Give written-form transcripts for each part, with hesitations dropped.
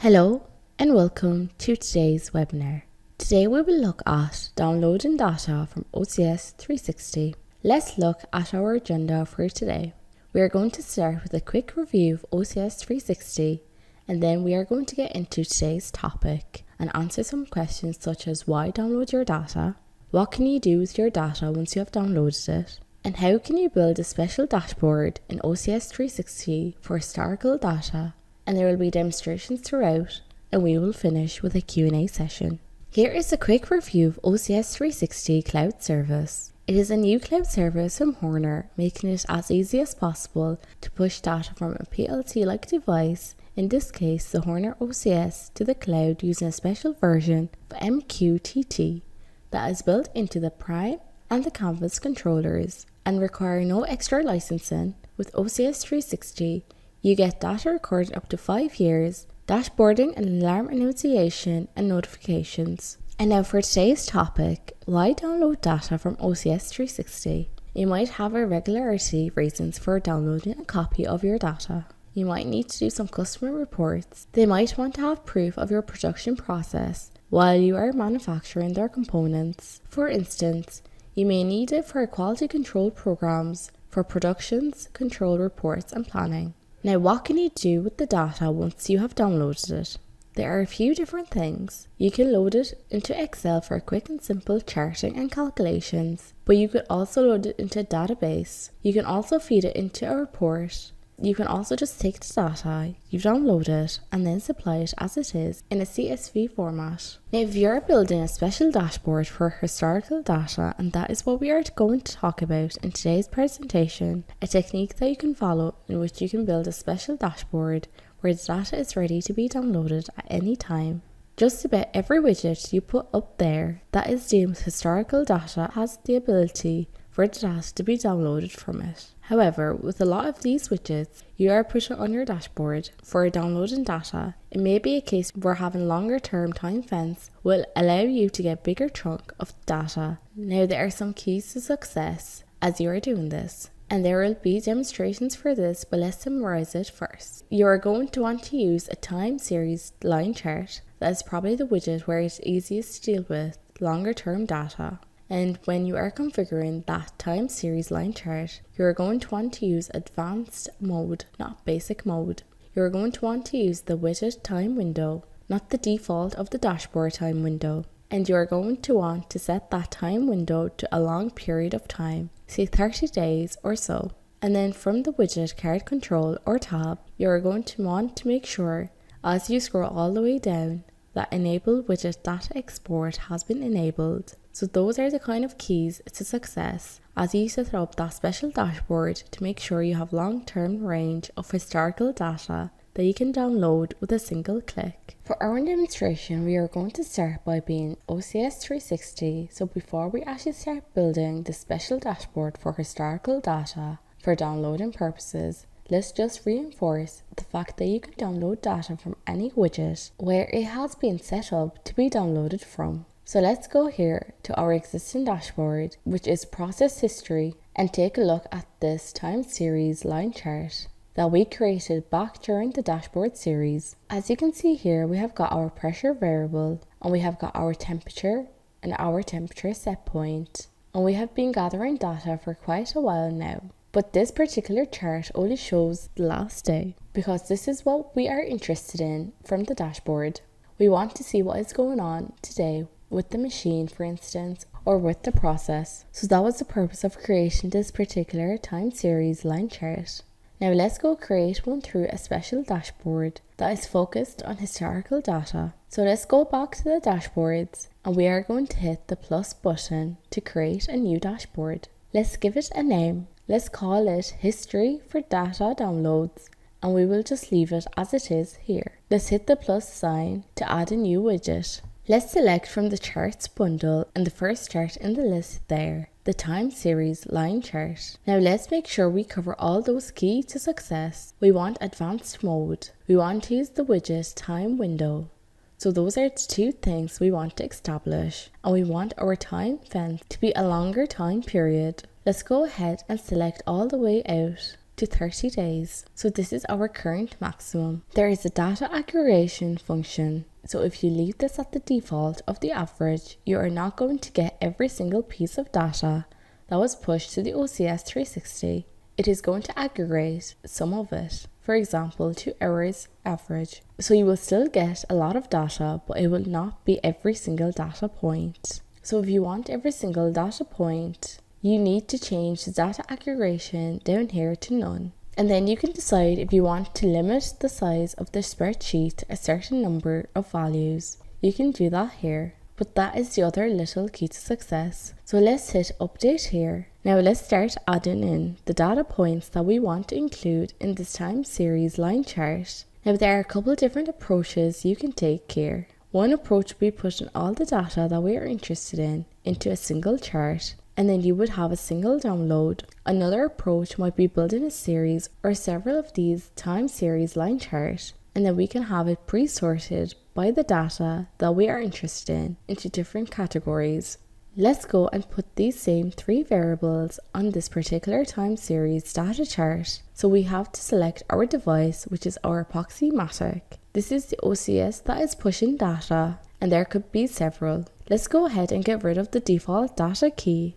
Hello and welcome to today's webinar. Today we will look at downloading data from OCS360. Let's look at our agenda for today. We are going to start with a quick review of OCS360 and then we are going to get into today's topic and answer some questions such as why download your data, what can you do with your data once you have downloaded it, and how can you build a special dashboard in OCS360 for historical data. And there will be demonstrations throughout, and we will finish with a Q&A session. Here is a quick review of OCS360 Cloud Service. It is a new cloud service from Horner, making it as easy as possible to push data from a PLC-like device, in this case the Horner OCS, to the cloud using a special version of MQTT that is built into the Prime and the Canvas controllers and require no extra licensing. With OCS360, you get data recorded up to 5 years, dashboarding and alarm annunciation and notifications. And now for today's topic, why download data from OCS360? You might have irregularity reasons for downloading a copy of your data. You might need to do some customer reports. They might want to have proof of your production process while you are manufacturing their components. For instance, you may need it for quality control programs, for productions, control reports and planning. Now, what can you do with the data once you have downloaded it? There are a few different things. You can load it into Excel for quick and simple charting and calculations, but you could also load it into a database. You can also feed it into a report. You can also just take the data you've downloaded and then supply it as it is in a CSV format. Now, if you're building a special dashboard for historical data, and that is what we are going to talk about in today's presentation, a technique that you can follow in which you can build a special dashboard where the data is ready to be downloaded at any time. Just about every widget you put up there that is deemed historical data has the ability for the data to be downloaded from it. However, with a lot of these widgets you are putting on your dashboard for downloading data, it may be a case where having longer term time fence will allow you to get bigger chunk of data. Now, there are some keys to success as you are doing this, and there will be demonstrations for this, but let's summarize it first. You are going to want to use a time series line chart. That is probably the widget where it's easiest to deal with longer term data. And when you are configuring that time series line chart, you are going to want to use advanced mode, not basic mode. You are going to want to use the widget time window, not the default of the dashboard time window. And you are going to want to set that time window to a long period of time, say 30 days or so. And then from the widget card control or tab, you are going to want to make sure as you scroll all the way down that enable widget data export has been enabled. So those are the kind of keys to success as you set up that special dashboard to make sure you have long-term range of historical data that you can download with a single click. For our demonstration, we are going to start by being OCS360. So before we actually start building the special dashboard for historical data for downloading purposes, let's just reinforce the fact that you can download data from any widget where it has been set up to be downloaded from. So let's go here to our existing dashboard, which is process history, and take a look at this time series line chart that we created back during the dashboard series. As you can see here, we have got our pressure variable, and we have got our temperature and our temperature set point, and we have been gathering data for quite a while now. But this particular chart only shows the last day because this is what we are interested in from the dashboard. We want to see what is going on today with the machine, for instance, or with the process. So that was the purpose of creating this particular time series line chart. Now let's go create one through a special dashboard that is focused on historical data. So let's go back to the dashboards and we are going to hit the plus button to create a new dashboard. Let's give it a name. Let's call it History for Data Downloads, and we will just leave it as it is here. Let's hit the plus sign to add a new widget. Let's select from the charts bundle and the first chart in the list there, the time series line chart. Now let's make sure we cover all those keys to success. We want advanced mode. We want to use the widget time window. So those are the two things we want to establish, and we want our time fence to be a longer time period. Let's go ahead and select all the way out to 30 days. So this is our current maximum. There is a data aggregation function. So if you leave this at the default of the average, you are not going to get every single piece of data that was pushed to the OCS360. It is going to aggregate some of it, for example, to hours average. So you will still get a lot of data, but it will not be every single data point. So if you want every single data point, you need to change the data aggregation down here to none. And then you can decide if you want to limit the size of the spreadsheet to a certain number of values. You can do that here. But that is the other little key to success. So let's hit update here. Now let's start adding in the data points that we want to include in this time series line chart. Now there are a couple of different approaches you can take here. One approach would be putting all the data that we are interested in into a single chart, and then you would have a single download. Another approach might be building a series or several of these time series line charts, and then we can have it pre-sorted by the data that we are interested in into different categories. Let's go and put these same 3 variables on this particular time series data chart. So we have to select our device, which is our Epoxymatic. This is the OCS that is pushing data, and there could be several. Let's go ahead and get rid of the default data key,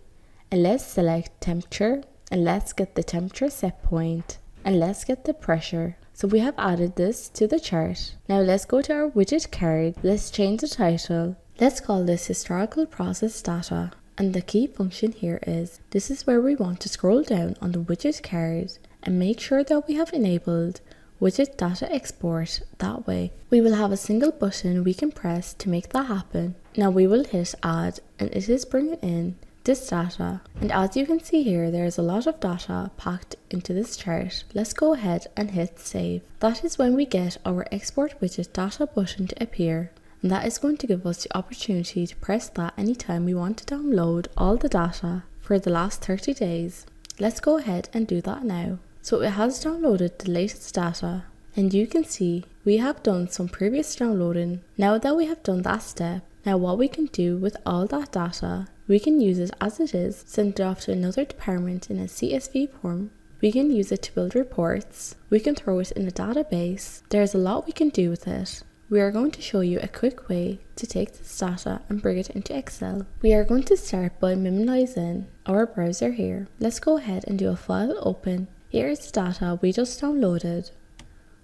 and let's select temperature, and let's get the temperature set point, and let's get the pressure. So we have added this to the chart. Now let's go to our widget card. Let's change the title. Let's call this historical process data. And the key function here is, this is where we want to scroll down on the widget card and make sure that we have enabled widget data export. That way we will have a single button we can press to make that happen. Now we will hit add, and it is bringing in this data, and as you can see here, there is a lot of data packed into this chart. Let's go ahead and hit save. That is when we get our export widget data button to appear, and that is going to give us the opportunity to press that anytime we want to download all the data for the last 30 days. Let's go ahead and do that now. So it has downloaded the latest data, and you can see we have done some previous downloading. Now that we have done that step, now what we can do with all that data, we can use it as it is, send it off to another department in a CSV form. We can use it to build reports. We can throw it in a database. There's a lot we can do with it. We are going to show you a quick way to take this data and bring it into Excel. We are going to start by minimizing our browser here. Let's go ahead and do a file open. Here is the data we just downloaded.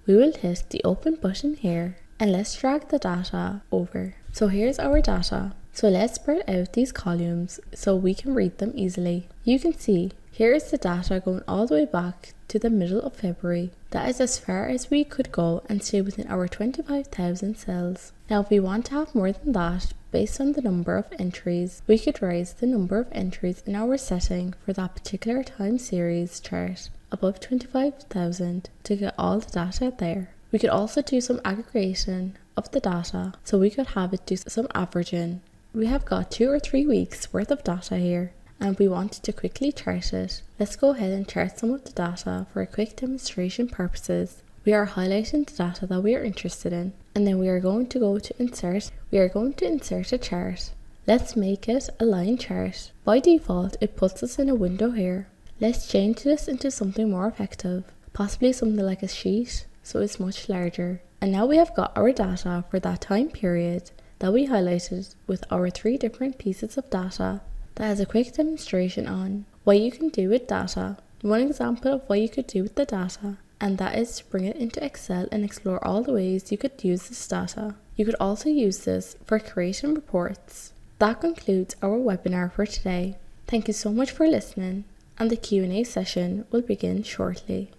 We will hit the open button here, and let's drag the data over. So here's our data. So let's spread out these columns so we can read them easily. You can see here is the data going all the way back to the middle of February. That is as far as we could go and stay within our 25,000 cells. Now if we want to have more than that, based on the number of entries, we could raise the number of entries in our setting for that particular time series chart above 25,000 to get all the data there. We could also do some aggregation of the data, so we could have it do some averaging. We have got 2 or 3 weeks worth of data here, and we wanted to quickly chart it. Let's go ahead and chart some of the data for a quick demonstration purposes. We are highlighting the data that we are interested in, and then we are going to go to insert. We are going to insert a chart. Let's make it a line chart. By default, it puts us in a window here. Let's change this into something more effective, possibly something like a sheet, so it's much larger. And now we have got our data for that time period that we highlighted with our 3 different pieces of data. That has a quick demonstration on what you can do with data. One example of what you could do with the data, and that is to bring it into Excel and explore all the ways you could use this data. You could also use this for creating reports. That concludes our webinar for today. Thank you so much for listening, and the Q&A session will begin shortly.